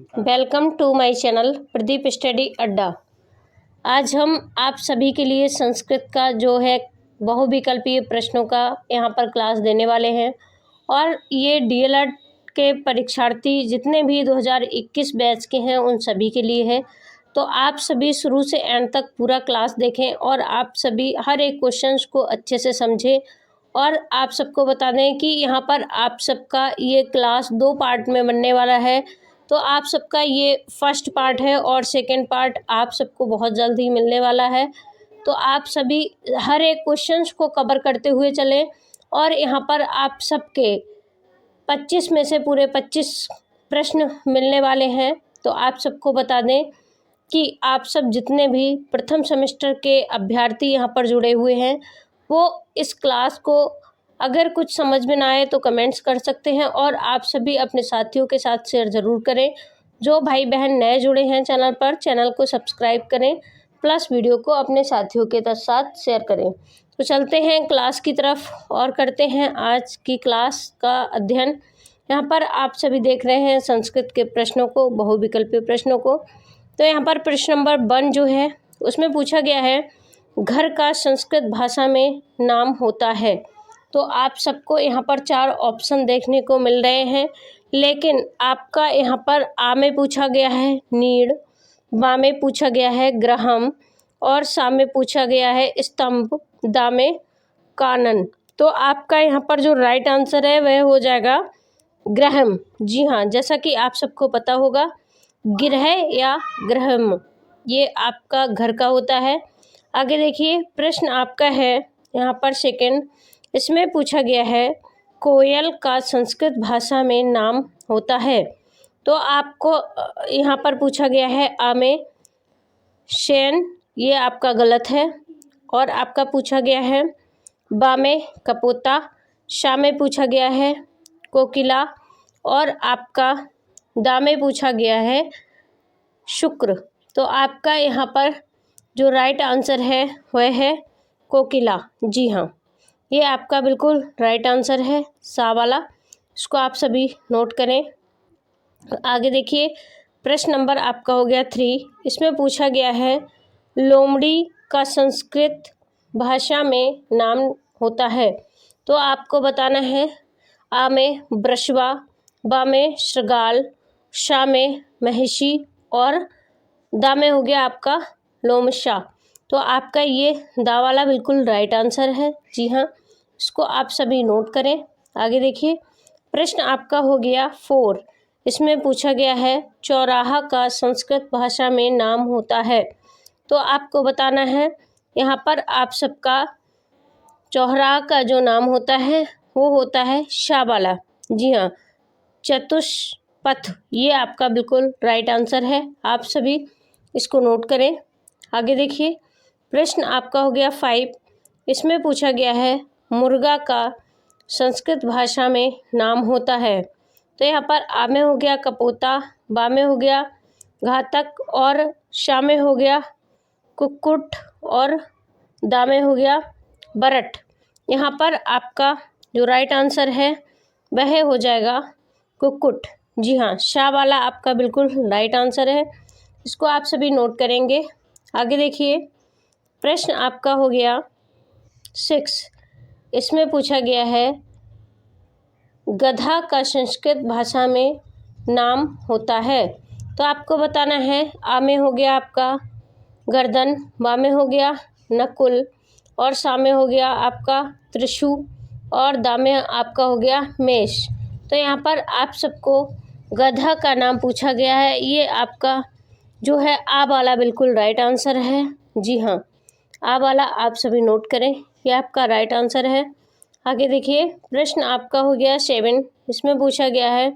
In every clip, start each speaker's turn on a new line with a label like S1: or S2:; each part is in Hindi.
S1: Welcome to my channel Pradeep study Adda. आज हम आप सभी के लिए संस्कृत का जो है बहुविकल्पीय प्रश्नों का यहाँ पर क्लास देने वाले हैं और ये डीएलएड के परीक्षार्थी जितने भी 2021 बैच के हैं उन सभी के लिए है। तो आप सभी शुरू से एंड तक पूरा क्लास देखें और आप सभी हर एक क्वेश्चंस को अच्छे से समझें। और आप सबको बता दें कि यहाँ पर आप सबका ये क्लास 2 पार्ट में बनने वाला है। तो आप सबका ये फर्स्ट पार्ट है और सेकंड पार्ट आप सबको बहुत जल्द ही मिलने वाला है। तो आप सभी हर एक क्वेश्चंस को कवर करते हुए चलें और यहाँ पर आप सबके 25 में से पूरे 25 प्रश्न मिलने वाले हैं। तो आप सबको बता दें कि आप सब जितने भी प्रथम सेमेस्टर के अभ्यर्थी यहाँ पर जुड़े हुए हैं वो इस क्लास को अगर कुछ समझ में ना आए तो कमेंट्स कर सकते हैं और आप सभी अपने साथियों के साथ शेयर ज़रूर करें। जो भाई बहन नए जुड़े हैं चैनल पर, चैनल को सब्सक्राइब करें प्लस वीडियो को अपने साथियों के साथ शेयर करें। तो चलते हैं क्लास की तरफ और करते हैं आज की क्लास का अध्ययन। यहाँ पर आप सभी देख रहे हैं संस्कृत के प्रश्नों को, बहुविकल्पीय प्रश्नों को। तो यहाँ पर प्रश्न नंबर 1 जो है उसमें पूछा गया है घर का संस्कृत भाषा में नाम होता है। तो आप सबको यहाँ पर 4 ऑप्शन देखने को मिल रहे हैं, लेकिन आपका यहाँ पर आ में पूछा गया है नीड़, बा में पूछा गया है ग्रहम और सा में पूछा गया है स्तंभ, दा में कानन। तो आपका यहाँ पर जो राइट आंसर है वह हो जाएगा ग्रहम। जी हाँ, जैसा कि आप सबको पता होगा गिरह या ग्रहम ये आपका घर का होता है। आगे देखिए प्रश्न आपका है यहाँ पर सेकंड, इसमें पूछा गया है कोयल का संस्कृत भाषा में नाम होता है। तो आपको यहाँ पर पूछा गया है आ में शैन, ये आपका गलत है। और आपका पूछा गया है बा में कपोता, शा में पूछा गया है कोकिला और आपका दा में पूछा गया है शुक्र। तो आपका यहाँ पर जो राइट आंसर है वह है कोकिला। जी हाँ, ये आपका बिल्कुल राइट आंसर है सा वाला, इसको आप सभी नोट करें। आगे देखिए प्रश्न नंबर आपका हो गया 3, इसमें पूछा गया है लोमड़ी का संस्कृत भाषा में नाम होता है। तो आपको बताना है आ में वृषवा, बा में शृगाल, शा में महिषी और दा में हो गया आपका लोमशा। तो आपका ये दा वाला बिल्कुल राइट आंसर है। जी हाँ, इसको आप सभी नोट करें। आगे देखिए प्रश्न आपका हो गया 4, इसमें पूछा गया है चौराहा का संस्कृत भाषा में नाम होता है। तो आपको बताना है यहाँ पर आप सबका चौराहा का जो नाम होता है वो होता है शा वाला। जी हाँ, चतुष्पथ ये आपका बिल्कुल राइट आंसर है। आप सभी इसको नोट करें। आगे देखिए प्रश्न आपका हो गया 5, इसमें पूछा गया है मुर्गा का संस्कृत भाषा में नाम होता है। तो यहाँ पर आ में हो गया कपोता, बा में हो गया घातक और शा में हो गया कुक्कुट और दा में हो गया बरट। यहाँ पर आपका जो राइट आंसर है वह हो जाएगा कुक्कुट। जी हाँ, शा वाला आपका बिल्कुल राइट आंसर है, इसको आप सभी नोट करेंगे। आगे देखिए प्रश्न आपका हो गया 6, इसमें पूछा गया है गधा का संस्कृत भाषा में नाम होता है। तो आपको बताना है आ में हो गया आपका गर्दन, बा में हो गया नकुल और सा में हो गया आपका त्रिशु और दा में आपका हो गया मेष। तो यहाँ पर आप सबको गधा का नाम पूछा गया है, ये आपका जो है आ वाला बिल्कुल राइट आंसर है। जी हाँ, आ वाला आप सभी नोट करें, यह आपका राइट आंसर है। आगे देखिए प्रश्न आपका हो गया 7, इसमें पूछा गया है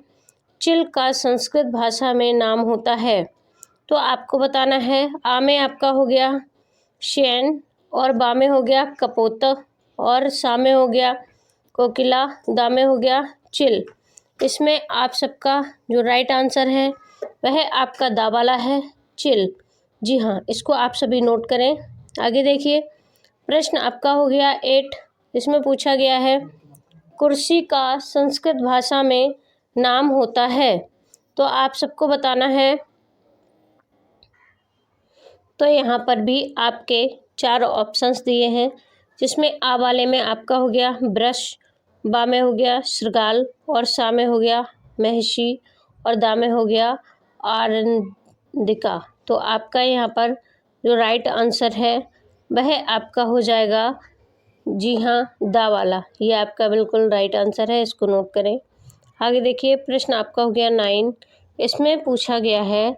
S1: चिल का संस्कृत भाषा में नाम होता है। तो आपको बताना है आ में आपका हो गया शैन और बा में हो गया कपोत और सा में हो गया कोकिला, दा में हो गया चिल। इसमें आप सबका जो राइट आंसर है वह आपका दा वाला है चिल। जी हाँ, इसको आप सभी नोट करें। आगे देखिए प्रश्न आपका हो गया 8, इसमें पूछा गया है कुर्सी का संस्कृत भाषा में नाम होता है। तो आप सबको बताना है। तो यहाँ पर भी आपके 4 ऑप्शंस दिए हैं, जिसमें आ वाले में आपका हो गया ब्रश, बा में हो गया श्रृगाल और सा में हो गया महिषी और दा में हो गया आरंदिका। तो आपका यहाँ पर जो राइट आंसर है वह आपका हो जाएगा, जी हाँ, दा वाला। ये आपका बिल्कुल राइट आंसर है, इसको नोट करें। आगे देखिए, प्रश्न आपका हो गया 9। इसमें पूछा गया है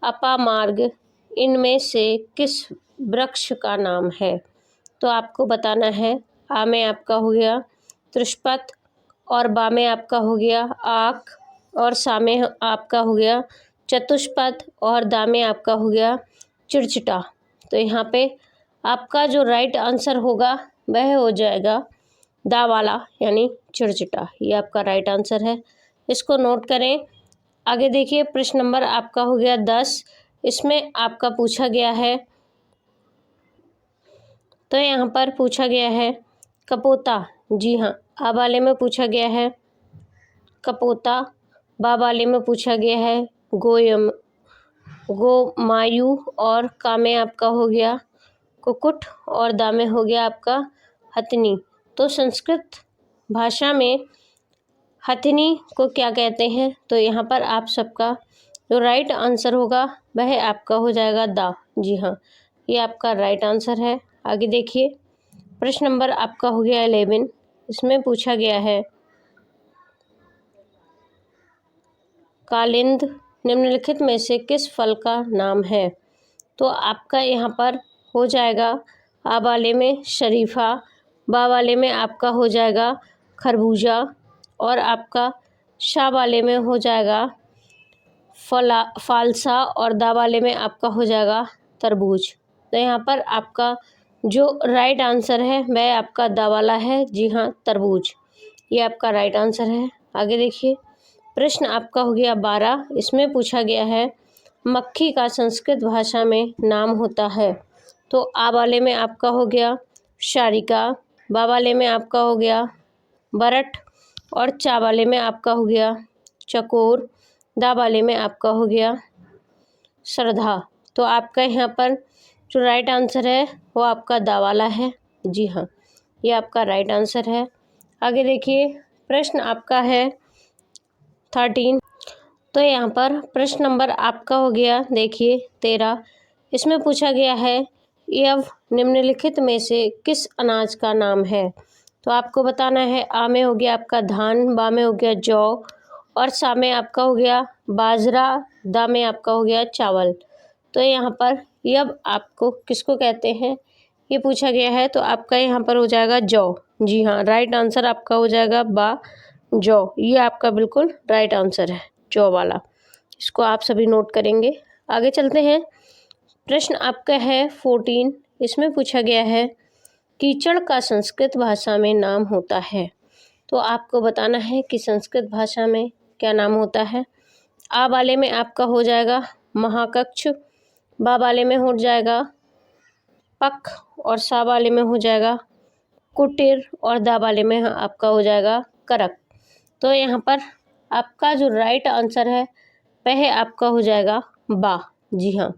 S1: अपामार्ग इनमें से किस वृक्ष का नाम है। तो आपको बताना है। आ में आपका हो गया त्रिशपत और बा में आपका हो गया आक और सा में आपका हो गया चतुष्पद और दा में आपका हो गया चिड़चिटा। तो यहाँ पे आपका जो राइट आंसर होगा वह हो जाएगा दा वाला, यानी चिड़चिटा। ये आपका राइट आंसर है, इसको नोट करें। आगे देखिए, प्रश्न नंबर आपका हो गया 10। इसमें आपका पूछा गया है, तो यहाँ पर पूछा गया है कपोता। जी हाँ, आ वाले में पूछा गया है कपोता, बा वाले में पूछा गया है गोमायु और का में आपका हो गया कुकुट और दा में हो गया आपका हथिनी। तो संस्कृत भाषा में हथिनी को क्या कहते हैं। तो यहाँ पर आप सबका जो राइट आंसर होगा वह आपका हो जाएगा दा। जी हाँ, ये आपका राइट आंसर है। आगे देखिए, प्रश्न नंबर आपका हो गया 11। इसमें पूछा गया है कालिंद निम्नलिखित में से किस फल का नाम है। तो आपका यहाँ पर हो जाएगा आ वाले में शरीफा, बा वाले में आपका हो जाएगा खरबूजा और आपका शा वाले में हो जाएगा फालसा और दा वाले में आपका हो जाएगा तरबूज। तो यहाँ पर आपका जो राइट आंसर है वह आपका दा वाला है। जी हाँ, तरबूज। ये आपका राइट आंसर है। आगे देखिए, प्रश्न आपका हो गया 12। इसमें पूछा गया है मक्खी का संस्कृत भाषा में नाम होता है। तो आ वाले में आपका हो गया शारिका, बा वाले में आपका हो गया बरट और चा वाले में आपका हो गया चकोर, दा वाले में आपका हो गया श्रद्धा। तो आपका यहाँ पर जो राइट आंसर है वो आपका दा वाला है। जी हाँ, ये आपका राइट आंसर है। आगे देखिए, प्रश्न आपका है 13। तो यहाँ पर प्रश्न नंबर आपका हो गया देखिए 13। इसमें पूछा गया है यव निम्नलिखित में से किस अनाज का नाम है। तो आपको बताना है। आ में हो गया आपका धान, बा में हो गया जौ और सा में आपका हो गया बाजरा, दा में आपका हो गया चावल। तो यहाँ पर यव आपको किसको कहते हैं ये पूछा गया है। तो आपका यहाँ पर हो जाएगा जौ। जी हाँ, राइट आंसर आपका हो जाएगा बा जौ। ये आपका बिल्कुल राइट आंसर है, जौ वाला। इसको आप सभी नोट करेंगे। आगे चलते हैं। प्रश्न आपका है 14। इसमें पूछा गया है कीचड़ का संस्कृत भाषा में नाम होता है। तो आपको बताना है कि संस्कृत भाषा में क्या नाम होता है। आ वाले में आपका हो जाएगा महाकक्ष, बा वाले में हो जाएगा पक और सा वाले में हो जाएगा कुटिर और दा वाले में आपका हो जाएगा करक। तो यहाँ पर आपका जो राइट आंसर है वह आपका हो जाएगा बा। जी हाँ,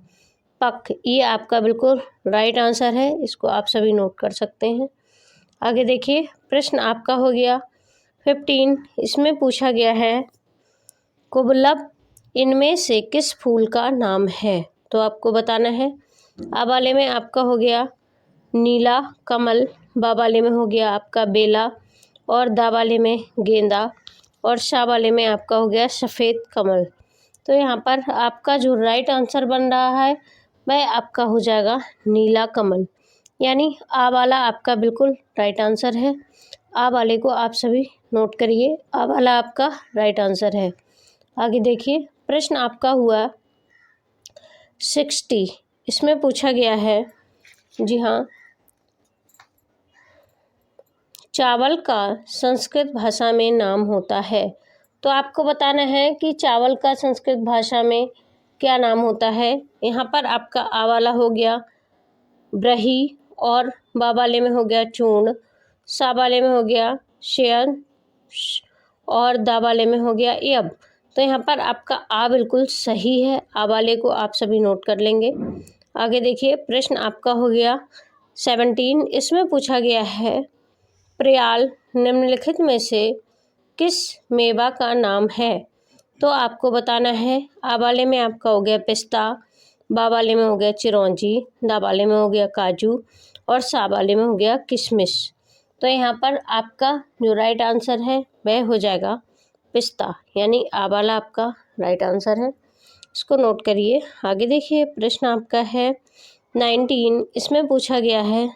S1: पक। ये आपका बिल्कुल राइट आंसर है, इसको आप सभी नोट कर सकते हैं। आगे देखिए, प्रश्न आपका हो गया 15। इसमें पूछा गया है कुबलब इनमें से किस फूल का नाम है। तो आपको बताना है। आ वाले में आपका हो गया नीला कमल, बा वाले में हो गया आपका बेला और दा वाले में गेंदा और शा वाले में आपका हो गया सफ़ेद कमल। तो यहाँ पर आपका जो राइट आंसर बन रहा है वह आपका हो जाएगा नीला कमल, यानी आ वाला आपका बिल्कुल राइट आंसर है। आ वाले को आप सभी नोट करिए, आ वाला आपका राइट आंसर है। आगे देखिए, प्रश्न आपका हुआ 60। इसमें पूछा गया है, जी हाँ, चावल का संस्कृत भाषा में नाम होता है। तो आपको बताना है कि चावल का संस्कृत भाषा में क्या नाम होता है। यहाँ पर आपका आ वाला हो गया ब्रही और बा वाले में हो गया चूर्ण, सा वाले में हो गया शयन और दा वाले में हो गया यब। तो यहाँ पर आपका आ बिल्कुल सही है, आ वाले को आप सभी नोट कर लेंगे। आगे देखिए, प्रश्न आपका हो गया 17। इसमें पूछा गया है प्रयाल निम्नलिखित में से किस मेवा का नाम है? तो आपको बताना है। आ वाले में आपका हो गया पिस्ता, बा वाले में हो गया चिरौंजी, दा वाले में हो गया काजू और सा वाले में हो गया किशमिश। तो यहाँ पर आपका जो राइट आंसर है वह हो जाएगा पिस्ता, यानी आ वाला आपका राइट आंसर है। इसको नोट करिए। आगे देखिए, प्रश्न आपका है 19। इसमें पूछा गया है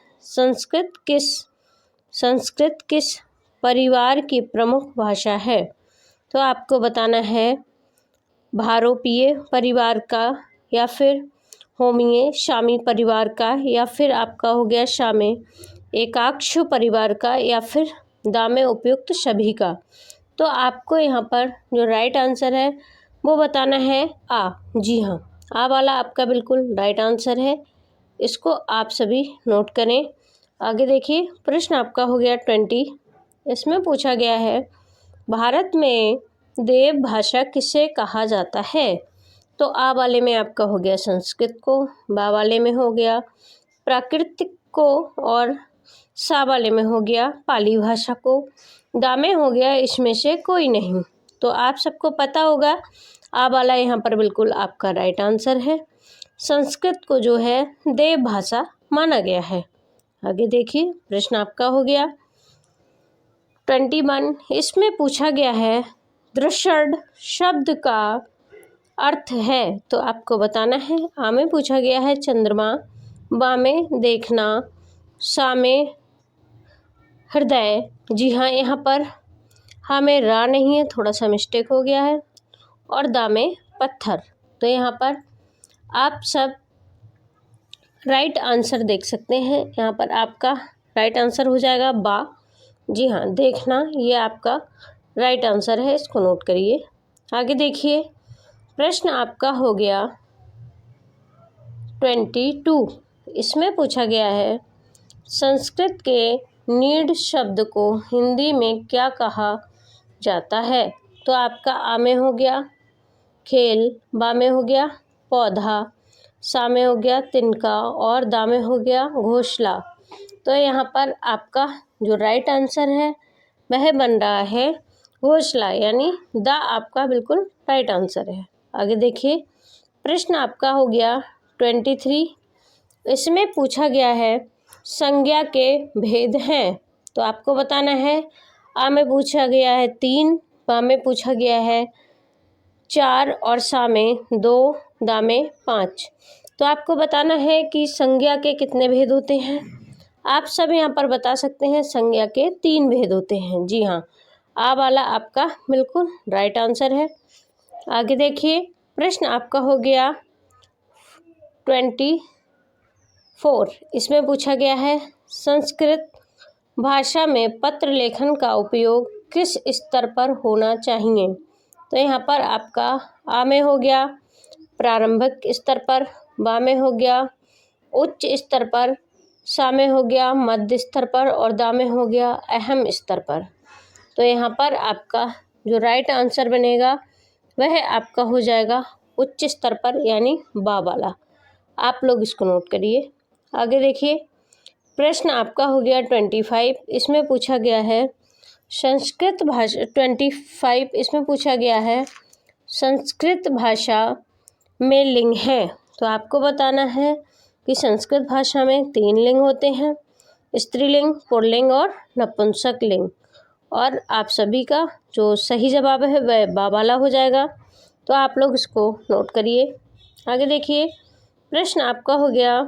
S1: संस्कृत किस परिवार की प्रमुख भाषा है? तो आपको बताना है भारोपीय परिवार का, या फिर होमिये शामी परिवार का, या फिर आपका हो गया शामे एकाक्ष परिवार का, या फिर दामे उपयुक्त सभी का। तो आपको यहाँ पर जो राइट आंसर है वो बताना है आ। जी हाँ, आ वाला आपका बिल्कुल राइट आंसर है। इसको आप सभी नोट करें। आगे देखिए, प्रश्न आपका हो गया 20। इसमें पूछा गया है भारत में देव भाषा किसे कहा जाता है? तो आ वाले में आपका हो गया संस्कृत को, बा वाले में हो गया प्राकृतिक को, और सा वाले में हो गया पाली भाषा को, दा में हो गया इसमें से कोई नहीं। तो आप सबको पता होगा आ वाला यहाँ पर बिल्कुल आपका राइट आंसर है। संस्कृत को जो है देव भाषा माना गया है। आगे देखिए, प्रश्न आपका हो गया 21। इसमें पूछा गया है दृषड शब्द का अर्थ है। तो आपको बताना है। आ में पूछा गया है चंद्रमा, बा में देखना, सा में हृदय। जी हाँ, यहाँ पर हा में रा नहीं है, थोड़ा सा मिस्टेक हो गया है, और दा में पत्थर। तो यहाँ पर आप सब राइट आंसर देख सकते हैं। यहाँ पर आपका राइट आंसर हो जाएगा बा। जी हाँ, देखना ये आपका राइट आंसर है, इसको नोट करिए। आगे देखिए, प्रश्न आपका हो गया 22। इसमें पूछा गया है संस्कृत के नीड शब्द को हिंदी में क्या कहा जाता है? तो आपका आ में हो गया खेल, बा में हो गया पौधा, सा में हो गया तिनका, और दा में हो गया घोंसला। तो यहाँ पर आपका जो राइट आंसर है वह बन रहा है घोंसला, यानी दा आपका बिल्कुल राइट आंसर है। आगे देखिए, प्रश्न आपका हो गया 23। इसमें पूछा गया है संज्ञा के भेद हैं। तो आपको बताना है। आ में पूछा गया है 3, बा में पूछा गया है 4, और सा में 2, दा में 5। तो आपको बताना है कि संज्ञा के कितने भेद होते हैं। आप सब यहाँ पर बता सकते हैं संज्ञा के 3 भेद होते हैं। जी हाँ, आ वाला आपका बिल्कुल राइट आंसर है। आगे देखिए, प्रश्न आपका हो गया 24। इसमें पूछा गया है संस्कृत भाषा में पत्र लेखन का उपयोग किस स्तर पर होना चाहिए? तो यहाँ पर आपका आ में हो गया प्रारंभिक स्तर पर, बा में हो गया उच्च स्तर पर, सा में हो गया मध्य स्तर पर, और दा में हो गया अहम स्तर पर। तो यहाँ पर आपका जो राइट आंसर बनेगा वह आपका हो जाएगा उच्च स्तर पर, यानी बा वाला। आप लोग इसको नोट करिए। आगे देखिए, प्रश्न आपका हो गया 25। इसमें पूछा गया है संस्कृत भाषा 25। इसमें पूछा गया है संस्कृत भाषा में लिंग है। तो आपको बताना है कि संस्कृत भाषा में 3 लिंग होते हैं, स्त्रीलिंग, पुल्लिंग और नपुंसक लिंग। और आप सभी का जो सही जवाब है वह बा वाला हो जाएगा। तो आप लोग इसको नोट करिए। आगे देखिए, प्रश्न आपका हो गया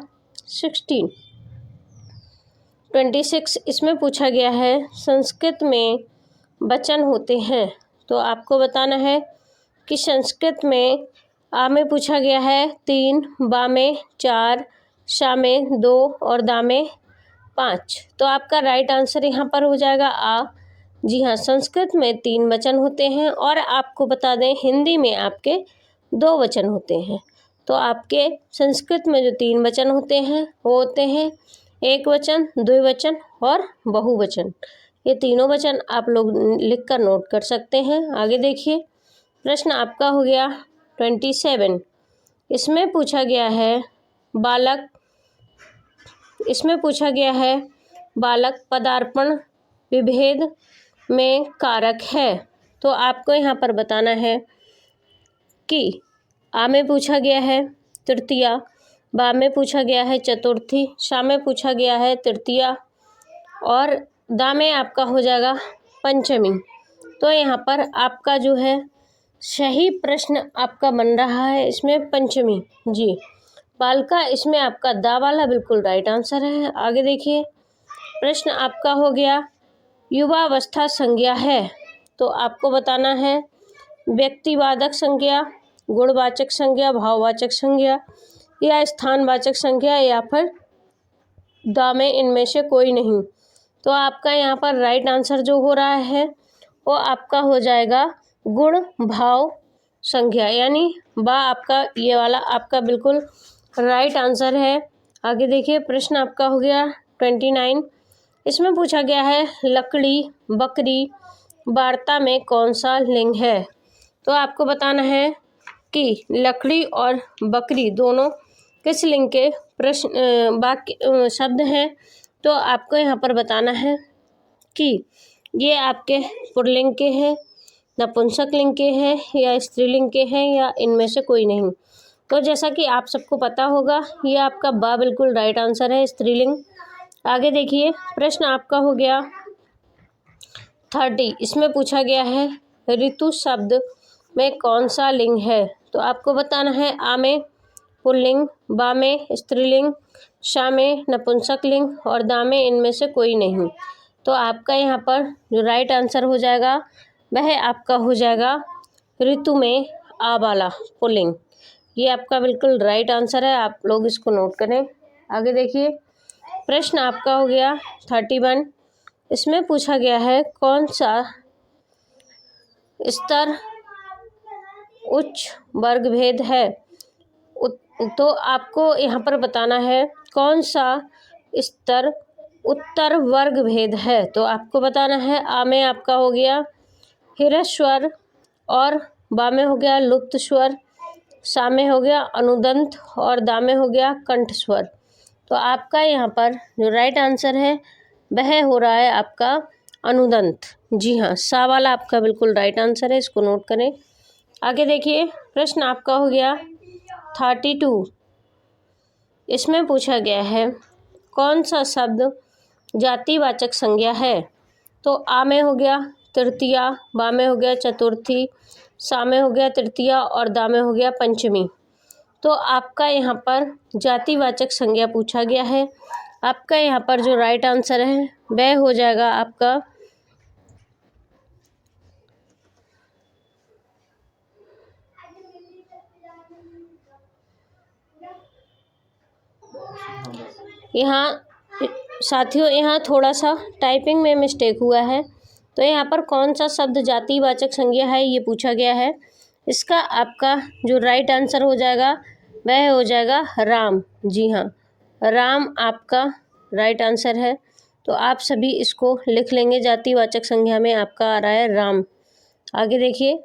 S1: 26। इसमें पूछा गया है संस्कृत में वचन होते हैं। तो आपको बताना है कि संस्कृत में आ में पूछा गया है 3, बा में 4, सा में 2, और दा में 5। तो आपका राइट आंसर यहाँ पर हो जाएगा आ। जी हाँ, संस्कृत में 3 वचन होते हैं, और आपको बता दें हिंदी में आपके 2 वचन होते हैं। तो आपके संस्कृत में जो 3 वचन होते हैं वो होते हैं एक वचन, द्विवचन और बहुवचन। ये तीनों वचन आप लोग लिख कर नोट कर सकते हैं। आगे देखिए, प्रश्न आपका हो गया 27। इसमें पूछा गया है बालक पदार्पण विभेद में कारक है। तो आपको यहाँ पर बताना है कि आ में पूछा गया है तृतीया, बा में पूछा गया है चतुर्थी, शा में पूछा गया है तृतीया और दा में आपका हो जाएगा पंचमी। तो यहाँ पर आपका जो है सही प्रश्न आपका बन रहा है इसमें पंचमी जी। बालिका इसमें आपका दा वाला बिल्कुल राइट आंसर है। आगे देखिए, प्रश्न आपका हो गया युवावस्था संज्ञा है। तो आपको बताना है व्यक्तिवाचक संज्ञा, गुणवाचक संज्ञा, भाववाचक संज्ञा या स्थानवाचक संज्ञा या फिर दा में इनमें से कोई नहीं। तो आपका यहाँ पर राइट आंसर जो हो रहा है वो आपका हो जाएगा गुण भाव संज्ञा, यानी बा आपका ये वाला आपका बिल्कुल राइट आंसर है। आगे देखिए, प्रश्न आपका हो गया 29। इसमें पूछा गया है लकड़ी बकरी वार्ता में कौन सा लिंग है। तो आपको बताना है कि लकड़ी और बकरी दोनों किस लिंग के प्रश्न वाक्य शब्द हैं। तो आपको यहाँ पर बताना है कि ये आपके पुल्लिंग के हैं, नपुंसक लिंग के हैं या स्त्रीलिंग के हैं या इनमें से कोई नहीं। तो जैसा कि आप सबको पता होगा ये आपका बा बिल्कुल राइट आंसर है, स्त्रीलिंग। आगे देखिए, प्रश्न आपका हो गया 30। इसमें पूछा गया है ऋतु शब्द में कौन सा लिंग है। तो आपको बताना है आ में पुल्लिंग, बा में स्त्रीलिंग, शा में नपुंसक लिंग और दा में इनमें से कोई नहीं। तो आपका यहाँ पर जो राइट आंसर हो जाएगा वह आपका हो जाएगा ऋतु में आ वाला पुल्लिंग। ये आपका बिल्कुल राइट आंसर है, आप लोग इसको नोट करें। आगे देखिए, प्रश्न आपका हो गया 31। इसमें पूछा गया है कौन सा स्तर उच्च वर्ग भेद है। तो आपको यहाँ पर बताना है कौन सा स्तर उत्तर वर्ग भेद है। तो आपको बताना है आ में आपका हो गया ह्रस्वर और बा में हो गया लुप्त स्वर, सा में हो गया अनुदंत और दा में हो गया कंठ स्वर। तो आपका यहाँ पर जो राइट आंसर है वह हो रहा है आपका अनुदंत। जी हाँ, सा वाला आपका बिल्कुल राइट आंसर है, इसको नोट करें। आगे देखिए, प्रश्न आपका हो गया 32। इसमें पूछा गया है कौन सा शब्द जातिवाचक संज्ञा है। तो आ में हो गया तृतीया, बा में हो गया चतुर्थी, सा में हो गया तृतीया और दा में हो गया पंचमी। तो आपका यहाँ पर जातिवाचक संज्ञा पूछा गया है। आपका यहाँ पर जो राइट आंसर है वह हो जाएगा आपका यहाँ साथियों, यहाँ थोड़ा सा टाइपिंग में मिस्टेक हुआ है। तो यहाँ पर कौन सा शब्द जातिवाचक संज्ञा है ये पूछा गया है। इसका आपका जो राइट आंसर हो जाएगा वह हो जाएगा राम। जी हाँ, राम आपका राइट आंसर है। तो आप सभी इसको लिख लेंगे, जातिवाचक संज्ञा में आपका आ रहा है राम। आगे देखिए,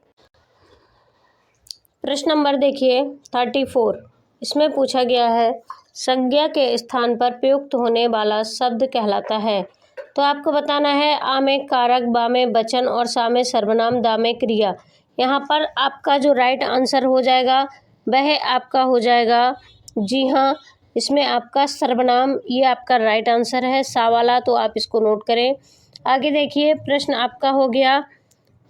S1: प्रश्न नंबर देखिए 34। इसमें पूछा गया है संज्ञा के स्थान पर प्रयुक्त होने वाला शब्द कहलाता है। तो आपको बताना है आ में कारक, बा में वचन और सा में सर्वनाम, दा में क्रिया। यहाँ पर आपका जो राइट आंसर हो जाएगा वह आपका हो जाएगा, जी हाँ, इसमें आपका सर्वनाम ये आपका राइट आंसर है, सा वाला। तो आप इसको नोट करें। आगे देखिए, प्रश्न आपका हो गया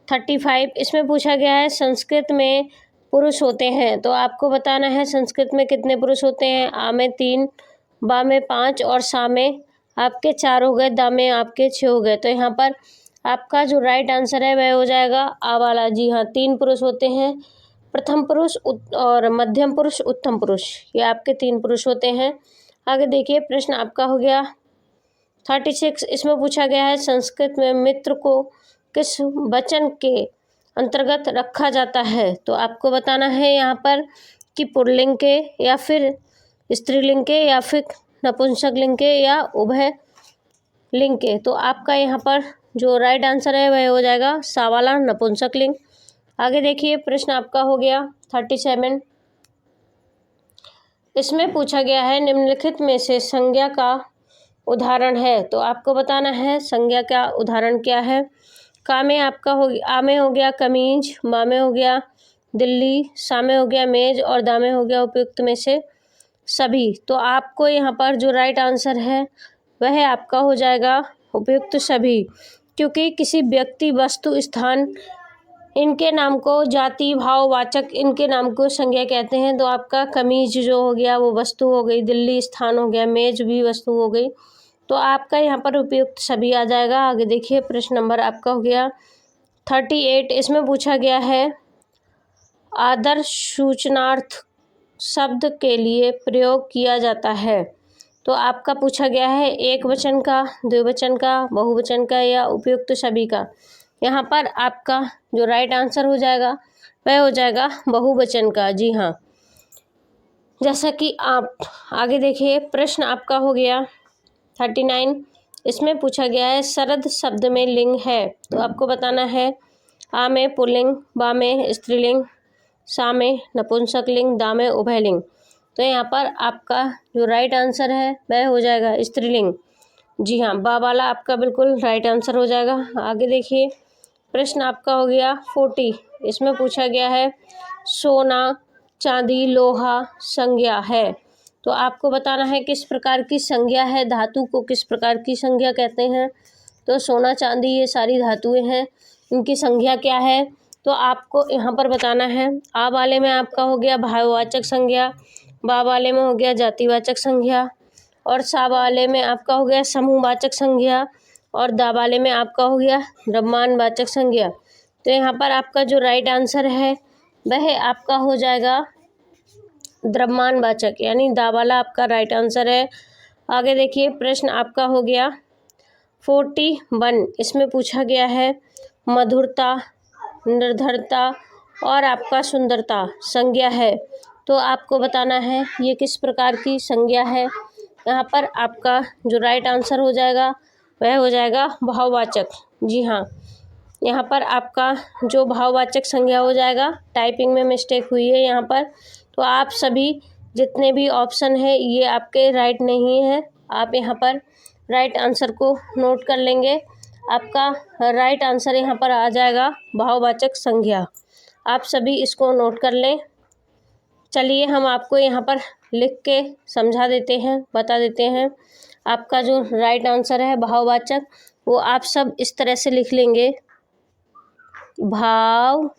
S1: 35। इसमें पूछा गया है संस्कृत में पुरुष होते हैं। तो आपको बताना है संस्कृत में कितने पुरुष होते हैं। आ में 3, बा में 5 और सा में आपके 4 हो गए, दा में आपके 6 हो गए। तो यहाँ पर आपका जो राइट आंसर है वह हो जाएगा आ वाला। जी हाँ, 3 पुरुष होते हैं, प्रथम पुरुष और मध्यम पुरुष, उत्तम पुरुष, ये आपके 3 पुरुष होते हैं। आगे देखिए, प्रश्न आपका हो गया 36। इसमें पूछा गया है संस्कृत में मित्र को किस वचन के अंतर्गत रखा जाता है। तो आपको बताना है यहाँ पर कि पुल्लिंग के या फिर स्त्रीलिंग के या फिर नपुंसक लिंग के या उभय लिंग के। तो आपका यहाँ पर जो राइट आंसर है वह हो जाएगा सा वाला, नपुंसक लिंग। आगे देखिए प्रश्न आपका हो गया 37। इसमें पूछा गया है निम्नलिखित में से संज्ञा का उदाहरण है, तो आपको बताना है संज्ञा का उदाहरण क्या है। का में आपका हो आ में हो गया कमीज, बा में हो गया दिल्ली, सा में हो गया मेज और दा में हो गया उपयुक्त में से सभी। तो आपको यहाँ पर जो राइट आंसर है वह आपका हो जाएगा उपयुक्त सभी, क्योंकि किसी व्यक्ति, वस्तु, स्थान, इनके नाम को जाति, भाव, वाचक, इनके नाम को संज्ञा कहते हैं। तो आपका कमीज जो हो गया वो वस्तु हो गई, दिल्ली स्थान हो गया, मेज भी वस्तु हो गई। तो आपका यहाँ पर उपयुक्त सभी आ जाएगा। आगे देखिए प्रश्न नंबर आपका हो गया 38। इसमें पूछा गया है आदर्श सूचनार्थ शब्द के लिए प्रयोग किया जाता है। तो आपका पूछा गया है एक वचन का, द्विवचन का, बहुवचन का या उपयुक्त सभी का। यहाँ पर आपका जो राइट आंसर हो जाएगा वह हो जाएगा बहुवचन का। जी हाँ, जैसा कि आप आगे देखिए प्रश्न आपका हो गया 39। इसमें पूछा गया है शरद शब्द में लिंग है, तो आपको बताना है आ में पुल्लिंग, बा में स्त्रीलिंग, सा में नपुंसक लिंग, दा में उभयलिंग। तो यहाँ पर आपका जो राइट आंसर है वह हो जाएगा स्त्रीलिंग। जी हाँ, बा वाला आपका बिल्कुल राइट आंसर हो जाएगा। आगे देखिए प्रश्न आपका हो गया 40। इसमें पूछा गया है सोना, चांदी, लोहा संज्ञा है, तो आपको बताना है किस प्रकार की संज्ञा है, धातु को किस प्रकार की संज्ञा कहते हैं। तो सोना, चांदी ये सारी धातुएं हैं, इनकी संज्ञा क्या है, तो आपको यहाँ पर बताना है। आ वाले में आपका हो गया भाववाचक संज्ञा, बा वाले में हो गया जातिवाचक संज्ञा और सा वाले में आपका हो गया समूहवाचक संज्ञा और दा वाले में आपका हो गया द्रव्यमानवाचक संज्ञा। तो यहाँ पर आपका जो राइट आंसर है वह आपका हो जाएगा द्रव्यमानवाचक, यानी दा वाला आपका राइट आंसर है। आगे देखिए प्रश्न आपका हो गया 41। इसमें पूछा गया है मधुरता, निर्धरता और आपका सुंदरता संज्ञा है, तो आपको बताना है ये किस प्रकार की संज्ञा है। यहाँ पर आपका जो राइट आंसर हो जाएगा वह हो जाएगा भाववाचक। जी हाँ, यहाँ पर आपका जो भाववाचक संज्ञा हो जाएगा, टाइपिंग में मिस्टेक हुई है यहाँ पर, तो आप सभी जितने भी ऑप्शन है ये आपके राइट नहीं है। आप यहाँ पर राइट आंसर को नोट कर लेंगे। आपका राइट आंसर यहाँ पर आ जाएगा भाववाचक संज्ञा। आप सभी इसको नोट कर लें। चलिए हम आपको यहाँ पर लिख के समझा देते हैं, बता देते हैं। आपका जो राइट आंसर है भाववाचक, वो आप सब इस तरह से लिख लेंगे, भाव,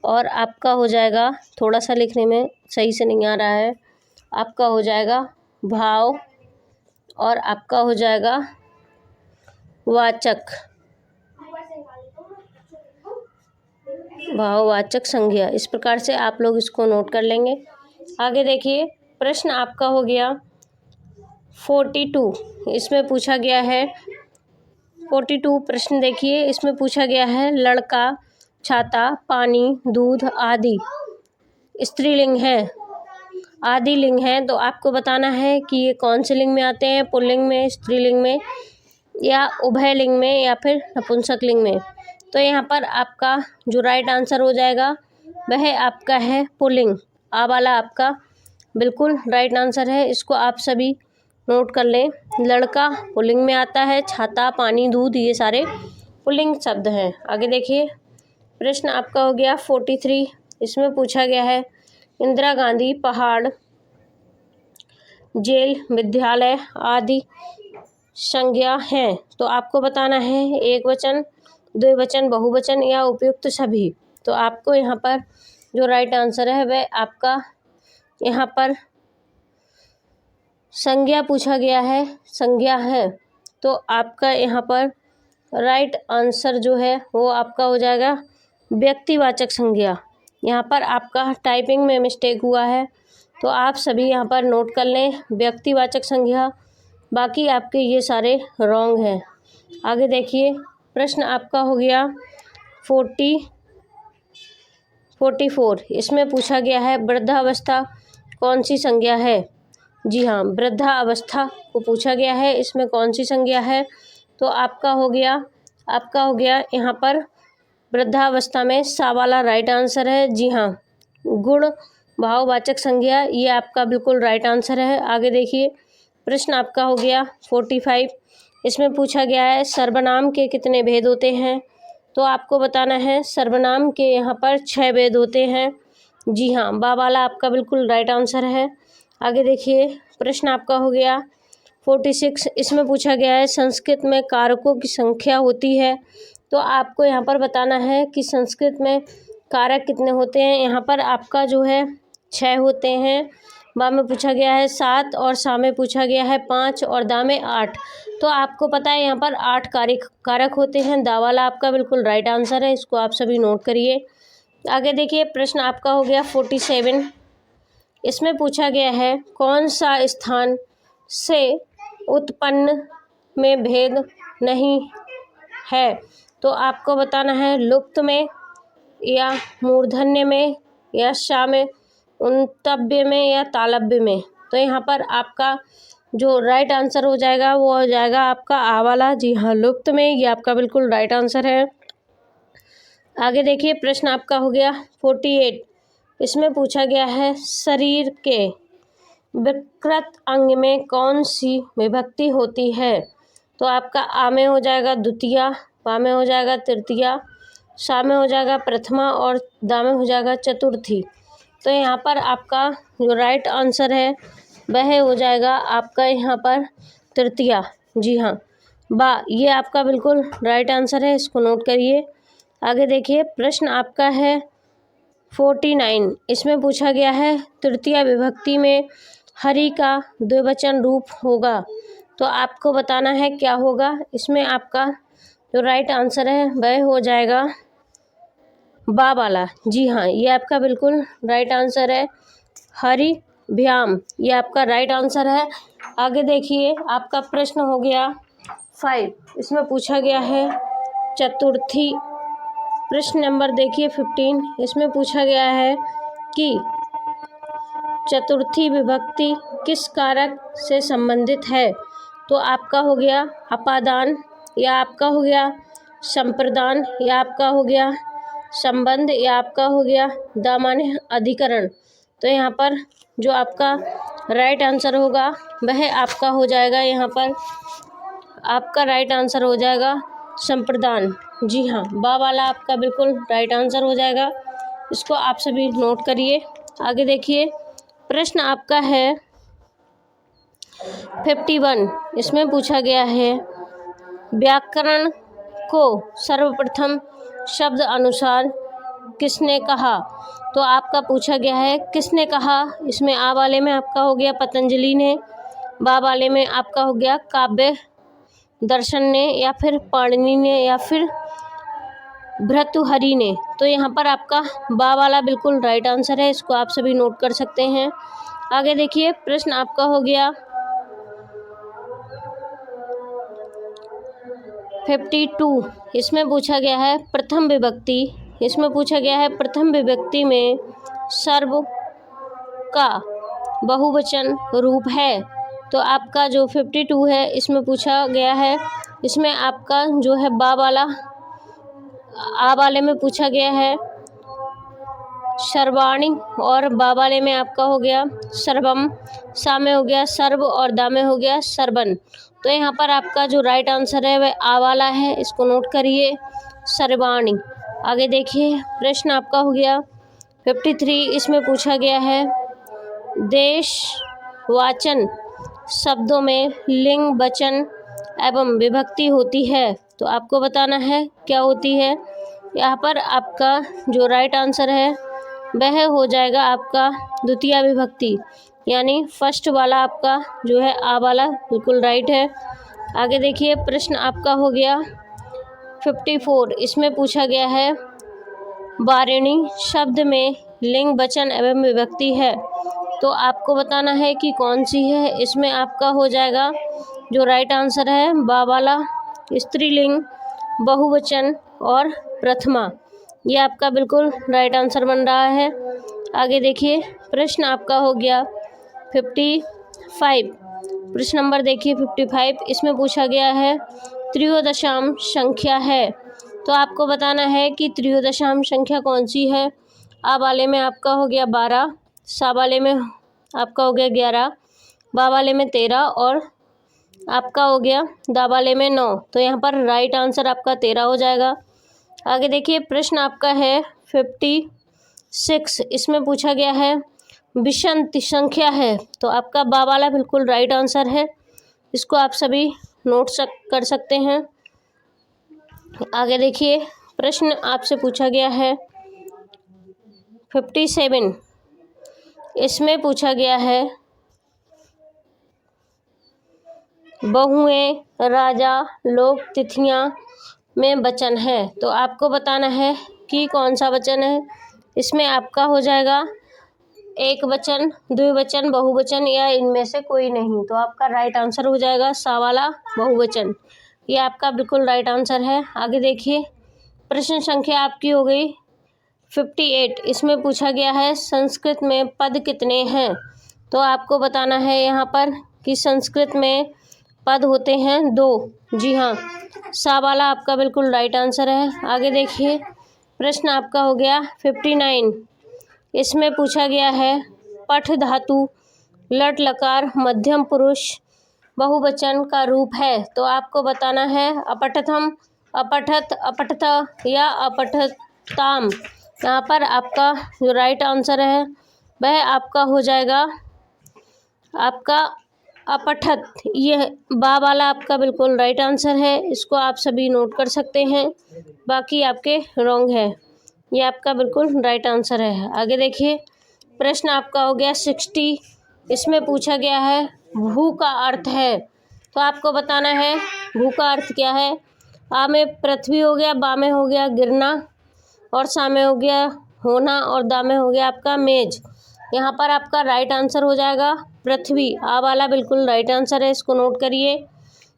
S1: और आपका हो जाएगा, थोड़ा सा लिखने में सही से नहीं आ रहा है, आपका हो जाएगा भाव और आपका हो जाएगा वाचक, भाववाचक संज्ञा। इस प्रकार से आप लोग इसको नोट कर लेंगे। आगे देखिए प्रश्न आपका हो गया 42। इसमें पूछा गया है 42 प्रश्न देखिए, इसमें पूछा गया है लड़का, छाता, पानी, दूध आदि स्त्रीलिंग है, आदि लिंग है। तो आपको बताना है कि ये कौन से लिंग में आते हैं, पुल्लिंग में, स्त्रीलिंग में या उभयलिंग में या फिर नपुंसक लिंग में। तो यहाँ पर आपका जो राइट आंसर हो जाएगा वह आपका है पुल्लिंग। आ वाला आपका बिल्कुल राइट आंसर है, इसको आप सभी नोट कर लें। लड़का पुल्लिंग में आता है, छाता, पानी, दूध ये सारे पुल्लिंग शब्द हैं। आगे देखिए प्रश्न आपका हो गया 43। इसमें पूछा गया है इंदिरा गांधी, पहाड़, जेल, विद्यालय आदि संज्ञा हैं। तो आपको बताना है एक वचन, द्विवचन, बहुवचन या उपयुक्त सभी। तो आपको यहाँ पर जो राइट आंसर है वह आपका यहाँ पर संज्ञा पूछा गया है, संज्ञा है। तो आपका यहाँ पर राइट आंसर जो है वो आपका हो जाएगा व्यक्तिवाचक संज्ञा। यहाँ पर आपका टाइपिंग में मिस्टेक हुआ है, तो आप सभी यहाँ पर नोट कर लें व्यक्तिवाचक संज्ञा, बाकी आपके ये सारे रॉन्ग हैं। आगे देखिए प्रश्न आपका हो गया 44। इसमें पूछा गया है वृद्धावस्था कौन सी संज्ञा है। जी हाँ, वृद्धावस्था को पूछा गया है, इसमें कौन सी संज्ञा है। तो आपका हो गया यहाँ पर वृद्धावस्था में, सा वाला राइट आंसर है। जी हाँ, गुण भाववाचक संज्ञा, ये आपका बिल्कुल राइट आंसर है। आगे देखिए, प्रश्न आपका हो गया 45। इसमें पूछा गया है सर्वनाम के कितने भेद होते हैं। तो आपको बताना है सर्वनाम के यहाँ पर 6 भेद होते हैं। जी हाँ, बा वाला आपका बिल्कुल राइट आंसर है। आगे देखिए, प्रश्न आपका हो गया 46। इसमें पूछा गया है संस्कृत में कारकों की संख्या होती है। तो आपको यहाँ पर बताना है कि संस्कृत में कारक कितने होते हैं। यहाँ पर आपका जो है 6 होते हैं। बा में पूछा गया है 7 और सा में पूछा गया है 5 और दा में 8। तो आपको पता है यहाँ पर 8 कारक होते हैं। दा वाला आपका बिल्कुल राइट आंसर है, इसको आप सभी नोट करिए। आगे देखिए, प्रश्न आपका हो गया 47। इसमें पूछा गया है कौन सा स्थान से उत्पन्न में भेद नहीं है। तो आपको बताना है लुप्त में या मूर्धन्य में या शा में, उन्तव्य में या तालव्य में। तो यहाँ पर आपका जो राइट आंसर हो जाएगा वो हो जाएगा आपका आ वाला। जी हाँ, लुप्त में, ये आपका बिल्कुल राइट आंसर है। आगे देखिए, प्रश्न आपका हो गया 48। इसमें पूछा गया है शरीर के विकृत अंग में कौन सी विभक्ति होती है। तो आपका आ में हो जाएगा द्वितीया, बा में हो जाएगा तृतीया, सा में हो जाएगा प्रथमा और दा में हो जाएगा चतुर्थी। तो यहाँ पर आपका जो राइट आंसर है वह हो जाएगा आपका यहाँ पर तृतीया। जी हाँ, बा, ये आपका बिल्कुल राइट आंसर है, इसको नोट करिए। आगे देखिए, प्रश्न आपका है 49। इसमें पूछा गया है तृतीया विभक्ति में हरि का द्विवचन रूप होगा। तो आपको बताना है क्या होगा। इसमें आपका जो राइट आंसर है वह हो जाएगा बा वाला। जी हाँ, ये आपका बिल्कुल राइट आंसर है, हरि भ्याम, ये आपका राइट आंसर है। आगे देखिए, आपका प्रश्न हो गया 5। इसमें पूछा गया है चतुर्थी। प्रश्न नंबर देखिए 15। इसमें पूछा गया है कि चतुर्थी विभक्ति किस कारक से संबंधित है। तो आपका हो गया अपादान, या आपका हो गया संप्रदान, या आपका हो गया संबंध, या आपका हो गया दामान्य अधिकरण। तो यहाँ पर जो आपका राइट आंसर होगा वह आपका हो जाएगा, यहाँ पर आपका राइट आंसर हो जाएगा संप्रदान। जी हाँ, बा वाला आपका बिल्कुल राइट आंसर हो जाएगा, इसको आप सभी नोट करिए। आगे देखिए, प्रश्न आपका है 51। इसमें पूछा गया है व्याकरण को सर्वप्रथम शब्द अनुसार किसने कहा। तो आपका पूछा गया है किसने कहा। इसमें आ वाले में आपका हो गया पतंजलि ने, बा वाले में आपका हो गया काव्य दर्शन ने, या फिर पाणिनि ने, या फिर भर्तृहरि ने। तो यहाँ पर आपका बा वाला बिल्कुल राइट आंसर है, इसको आप सभी नोट कर सकते हैं। आगे देखिए, प्रश्न आपका हो गया 52। इसमें पूछा गया है प्रथम विभक्ति। इसमें पूछा गया है प्रथम विभक्ति में सर्व का बहुवचन रूप है। तो आपका जो 52 है इसमें पूछा गया है, इसमें आपका जो है बा वाला, आ वाले में पूछा गया है सर्वाणि, और बा वाले में आपका हो गया सर्वम, सा में हो गया सर्व और दा में हो गया सर्वन। तो यहाँ पर आपका जो राइट आंसर है वह आ वाला है, इसको नोट करिए, सर्वाणि। आगे देखिए, प्रश्न आपका हो गया 53। इसमें पूछा गया है देशवाचन शब्दों में लिंग वचन एवं विभक्ति होती है। तो आपको बताना है क्या होती है। यहाँ पर आपका जो राइट आंसर है वह हो जाएगा आपका द्वितीय विभक्ति, यानी फर्स्ट वाला आपका जो है आ वाला बिल्कुल राइट है। आगे देखिए, प्रश्न आपका हो गया 54। इसमें पूछा गया है वारिणी शब्द में लिंग वचन एवं विभक्ति है। तो आपको बताना है कि कौन सी है। इसमें आपका हो जाएगा जो राइट आंसर है बा वाला, स्त्रीलिंग, बहुवचन और प्रथमा, ये आपका बिल्कुल राइट आंसर बन रहा है। आगे देखिए, प्रश्न आपका हो गया 55। प्रश्न नंबर देखिए 55। इसमें पूछा गया है त्रयोदशाम संख्या है। तो तो आपको बताना है कि त्रियोदशाम संख्या कौन सी है। आ वाले में आपका हो गया 12, सा वाले में आपका हो गया 11, बा वाले में 13 और आपका हो गया दा वाले में 9। तो यहाँ पर राइट आंसर आपका 13 हो जाएगा। आगे देखिए प्रश्न आपका है 56। इसमें पूछा गया है विषम संख्या है, तो आपका बा वाला बिल्कुल राइट आंसर है। इसको आप सभी नोट कर सकते हैं। आगे देखिए प्रश्न आपसे पूछा गया है 57। इसमें पूछा गया है बहुएं, राजा, लोक, तिथियां में वचन है, तो आपको बताना है कि कौन सा वचन है। इसमें आपका हो जाएगा एक वचन, द्विवचन, बहुवचन या इनमें से कोई नहीं। तो आपका राइट आंसर हो जाएगा सा वाला बहुवचन। ये आपका बिल्कुल राइट आंसर है। आगे देखिए प्रश्न संख्या आपकी हो गई 58। इसमें पूछा गया है संस्कृत में पद कितने हैं, तो आपको बताना है यहाँ पर कि संस्कृत में पद होते हैं 2। जी हाँ, सा वाला आपका बिल्कुल राइट आंसर है। आगे देखिए प्रश्न आपका हो गया 59। इसमें पूछा गया है पठ धातु लट लकार मध्यम पुरुष बहुवचन का रूप है, तो आपको बताना है अपठथम, अपठत, अपठत या अपठताम। यहाँ पर आपका जो राइट आंसर है वह आपका हो जाएगा आपका अपठत। यह बा वाला आपका बिल्कुल राइट आंसर है। इसको आप सभी नोट कर सकते हैं, बाकी आपके रॉन्ग है। ये आपका बिल्कुल राइट आंसर है। आगे देखिए प्रश्न आपका हो गया 60। इसमें पूछा गया है भू का अर्थ है, तो आपको बताना है भू का अर्थ क्या है। आ में पृथ्वी हो गया, बा में हो गया गिरना और सा में हो गया होना और दा में हो गया आपका मेज। यहाँ पर आपका राइट आंसर हो जाएगा पृथ्वी। आ वाला बिल्कुल राइट आंसर है, इसको नोट करिए।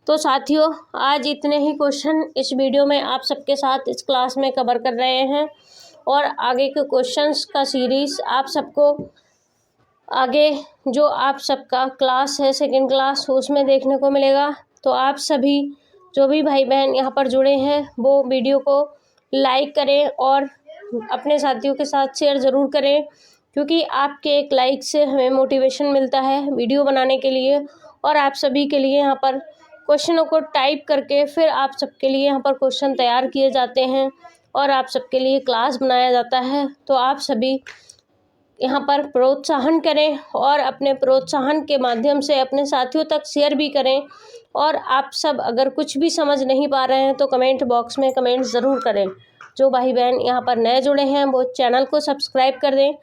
S1: तो साथियों आज इतने ही क्वेश्चन इस वीडियो में आप सबके साथ इस क्लास में कवर कर रहे हैं और आगे के क्वेश्चंस का सीरीज़ आप सबको आगे जो आप सबका क्लास है सेकंड क्लास उसमें देखने को मिलेगा। तो आप सभी जो भी भाई बहन यहाँ पर जुड़े हैं वो वीडियो को लाइक करें और अपने साथियों के साथ शेयर ज़रूर करें, क्योंकि आपके एक लाइक से हमें मोटिवेशन मिलता है वीडियो बनाने के लिए। और आप सभी के लिए यहाँ पर क्वेश्चनों को टाइप करके फिर आप सबके लिए यहाँ पर क्वेश्चन तैयार किए जाते हैं और आप सबके लिए क्लास बनाया जाता है। तो आप सभी यहाँ पर प्रोत्साहन करें और अपने प्रोत्साहन के माध्यम से अपने साथियों तक शेयर भी करें। और आप सब अगर कुछ भी समझ नहीं पा रहे हैं तो कमेंट बॉक्स में कमेंट ज़रूर करें। जो भाई बहन यहाँ पर नए जुड़े हैं वो चैनल को सब्सक्राइब कर दें।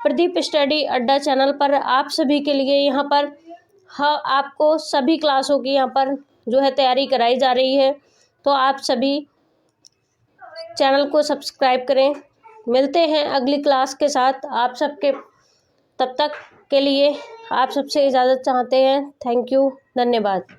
S1: प्रदीप स्टडी अड्डा चैनल पर आप सभी के लिए यहाँ पर आपको सभी क्लासों की यहाँ पर जो है तैयारी कराई जा रही है। तो आप सभी चैनल को सब्सक्राइब करें। मिलते हैं अगली क्लास के साथ आप सबके, तब तक के लिए आप सबसे इजाज़त चाहते हैं। थैंक यू, धन्यवाद।